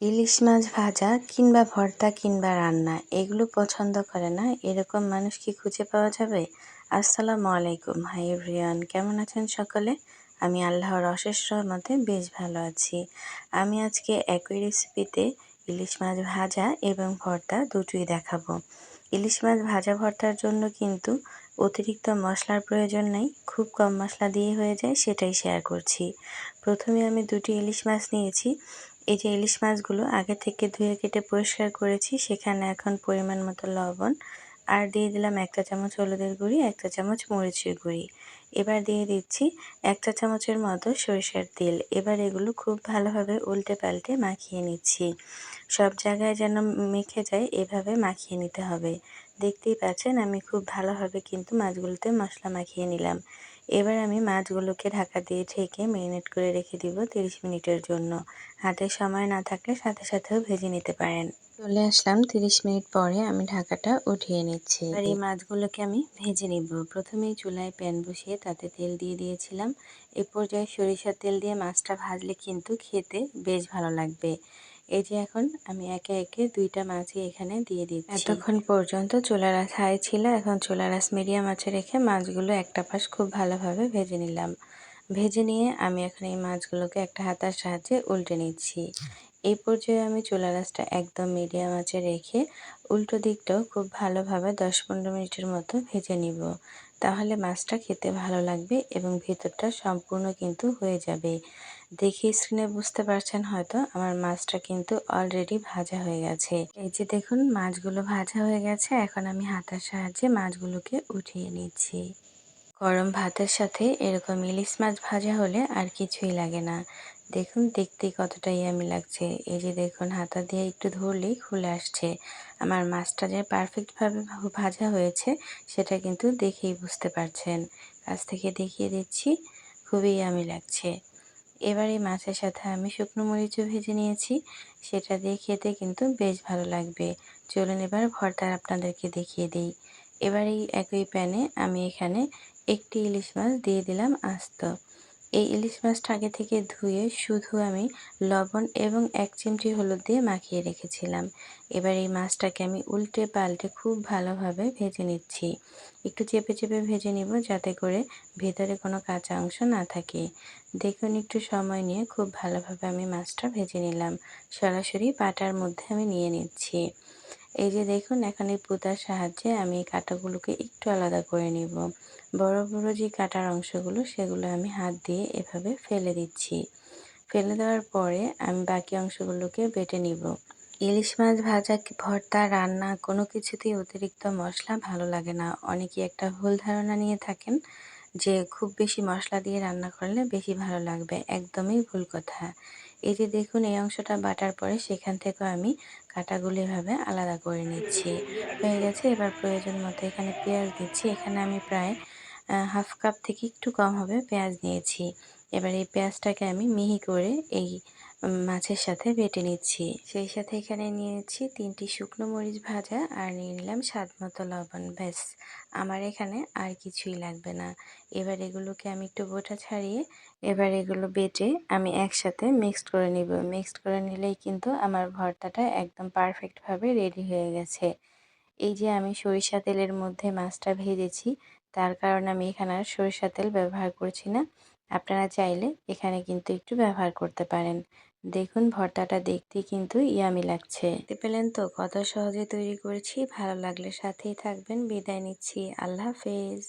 ইলিশ মাছ ভাজা কিংবা ভর্তা কিংবা রান্না এগুলো পছন্দ করে না এরকম মানুষ কি খুঁজে পাওয়া যাবে? আসসালামু আলাইকুম, হাই এভরিওয়ান, কেমন আছেন সকলে? আমি আল্লাহর অশেষ রহমতে বেশ ভালো আছি। আমি আজকে একই রেসিপিতে ইলিশ মাছ ভাজা এবং ভর্তা দুটোই দেখাবো। ইলিশ মাছ ভাজা ভর্তার জন্য কিন্তু অতিরিক্ত মশলার প্রয়োজন নেই, খুব কম মশলা দিয়ে হয়ে যায়, সেটাই শেয়ার করছি। প্রথমে আমি দুটি ইলিশ মাছ নিয়েছি। এই যে ইলিশ মাছগুলো আগে থেকে ধুয়ে কেটে পরিষ্কার করেছি, সেখানে এখন পরিমাণ মতো লবণ আর দিয়ে দিলাম 1 চা চামচ হলুদের গুঁড়ি, 1 চা চামচ মরিচের গুঁড়ি। এবার দিয়ে দিচ্ছি 1 চা চামচের মতো সরিষার তেল। এবার এগুলো খুব ভালোভাবে উল্টে পাল্টে মাখিয়ে নিচ্ছি। সব জায়গায় যেন মেখে যায় এভাবে মাখিয়ে নিতে হবে। দেখতেই পাচ্ছেন আমি খুব ভালোভাবে কিন্তু মাছগুলোতে মশলা মাখিয়ে নিলাম। এবার আমি মাছগুলোকে ঢাকা দিয়ে ঢেকে ম্যারিনেট করে রেখে দিব 30 মিনিটের জন্য। হাতে সময় না থাকলে সাথে সাথেও ভেজে নিতে পারেন। চলে আসলাম 30 মিনিট পরে, আমি ঢাকাটা উঠিয়ে নিচ্ছি। আর এই মাছগুলোকে আমি ভেজে নিব। প্রথমেই চুলায় প্যান বসিয়ে তাতে তেল দিয়ে দিয়েছিলাম। এ পর্যায়ে সরিষার তেল দিয়ে মাছটা ভাজলে কিন্তু খেতে বেশ ভালো লাগবে। এই যে এখন আমি একে একে দুইটা মাছই এখানে দিয়ে দিচ্ছি। এতক্ষণ পর্যন্ত চুলার আঁচ হাই ছিল, এখন চুলার আঁচ মিডিয়াম আঁচে রেখে মাছগুলো একটা পাশ খুব ভালোভাবে ভেজে নিলাম। ভেজে নিয়ে আমি এখন এই মাছগুলোকে একটা হাতার সাহায্যে উল্টে নিচ্ছি। এই পর্যায়ে আমি চুলার আঁচটা একদম মিডিয়াম আঁচে রেখে উল্টো দিকটাও খুব ভালোভাবে 10-15 মিনিটের মতো ভেজে নিব। তাহলে মাছটা খেতে ভালো লাগবে এবং ভেতরটা সম্পূর্ণ কিন্তু হয়ে যাবে। দেখে স্ক্রিনে বুঝতে পারছেন হয়তো আমার মাছটা কিন্তু অলরেডি ভাজা হয়ে গেছে। এই যে দেখুন মাছগুলো ভাজা হয়ে গেছে, এখন আমি হাতার সাহায্যে মাছগুলোকে উঠিয়ে নিচ্ছি। গরম ভাতের সাথে এরকম ইলিশ মাছ ভাজা হলে আর কিছুই লাগে না। দেখুন দেখতেই কতটা ইয়ামি লাগছে। এই যে দেখুন হাতা দিয়ে একটু ধরলেই খুলে আসছে। আমার মাছটা যে পারফেক্টভাবে ভাজা হয়েছে সেটা কিন্তু দেখেই বুঝতে পারছেন। কাছ থেকে দেখিয়ে দিচ্ছি, খুবই ইয়ামি লাগছে। এবার এই মাছের সাথে আমি শুকনো মরিচও ভেজে নিয়েছি, সেটা দিয়ে খেতে কিন্তু বেশ ভালো লাগবে। চলুন এবার ভর্তা আপনাদেরকে দেখিয়ে দিই। এবার এই একই প্যানে আমি এখানে একটি ইলিশ মাছ দিয়ে দিলাম আস্ত। এই ইলিশ মাছটা আগে থেকে ধুয়ে শুধু আমি লবণ এবং 1 চিমটি হলুদ দিয়ে মাখিয়ে রেখেছিলাম। এবার এই মাছটাকে আমি উল্টে পাল্টে খুব ভালোভাবে ভেজে নিচ্ছি। একটু চেপে চেপে ভেজে নিব যাতে করে ভেতরে কোনো কাঁচা অংশ না থাকে। দেখুন একটু সময় নিয়ে খুব ভালোভাবে আমি মাছটা ভেজে নিলাম। সরাসরি পাটার মধ্যে আমি নিয়ে নিচ্ছি। এই যে দেখুন এখন এই পুঁতার সাহায্যে আমি এই কাঁটাগুলোকে একটু আলাদা করে নিব। বড় বড় যে কাটার অংশগুলো সেগুলো আমি হাত দিয়ে এভাবে ফেলে দিচ্ছি। ফেলে দেওয়ার পরে আমি বাকি অংশগুলোকে বেটে নিব। ইলিশ মাছ ভাজা, ভর্তা, রান্না কোনো কিছুতেই অতিরিক্ত মশলা ভালো লাগে না। অনেকেই একটা ভুল ধারণা নিয়ে থাকেন যে খুব বেশি মশলা দিয়ে রান্না করলে বেশি ভালো লাগবে। একদমই ভুল কথা। এই যে দেখুন এই অংশটা বাটার পরে সেখান থেকেও আমি কাঁটাগুলো এভাবে আলাদা করে নিচ্ছি। হয়ে গেছে। এবার প্রয়োজন মতো এখানে পেঁয়াজ দিচ্ছি। এখানে আমি প্রায় হাফ কাপ থেকে একটু কম হবে পেঁয়াজ নিয়েছি। এবার এই পেঁয়াজটাকে আমি মিহি করে এই মাছের সাথে বেটে নিচ্ছি। সেই সাথে এখানে নিয়েছি 3টি শুকনো মরিচ ভাজা আর নিয়ে নিলাম স্বাদ মতো লবণ। ব্যাস, আমার এখানে আর কিছুই লাগবে না। এবার এগুলোকে আমি একটু বোটা ছাড়িয়ে এবার এগুলো বেটে আমি একসাথে মিক্সড করে নিব। মিক্সড করে নিলেই কিন্তু আমার ভর্তাটা একদম পারফেক্টভাবে রেডি হয়ে গেছে। এই যে আমি সরিষা তেলের মধ্যে মাছটা ভেজেছি, তার কারণে আমি এখানে আর সরিষা তেল ব্যবহার করছি না। আপনারা চাইলে এখানে কিন্তু একটু ব্যবহার করতে পারেন। দেখুন ভর্তাটা দেখতে কিন্তু ইয়ামি লাগছে। দেখতে পেলেন তো কত সহজে তৈরি করেছি। ভালো লাগলে সাথেই থাকবেন। বিদায় নিচ্ছি। আল্লাহ হাফেজ।